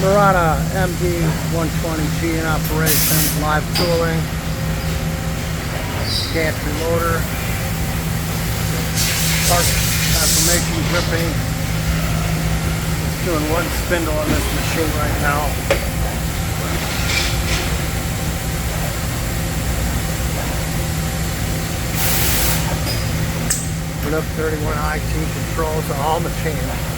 Muratec MD120G in operation, live cooling, gantry motor, spark confirmation dripping. Just doing one spindle on this machine right now. Put up 31 IT controls on all machines.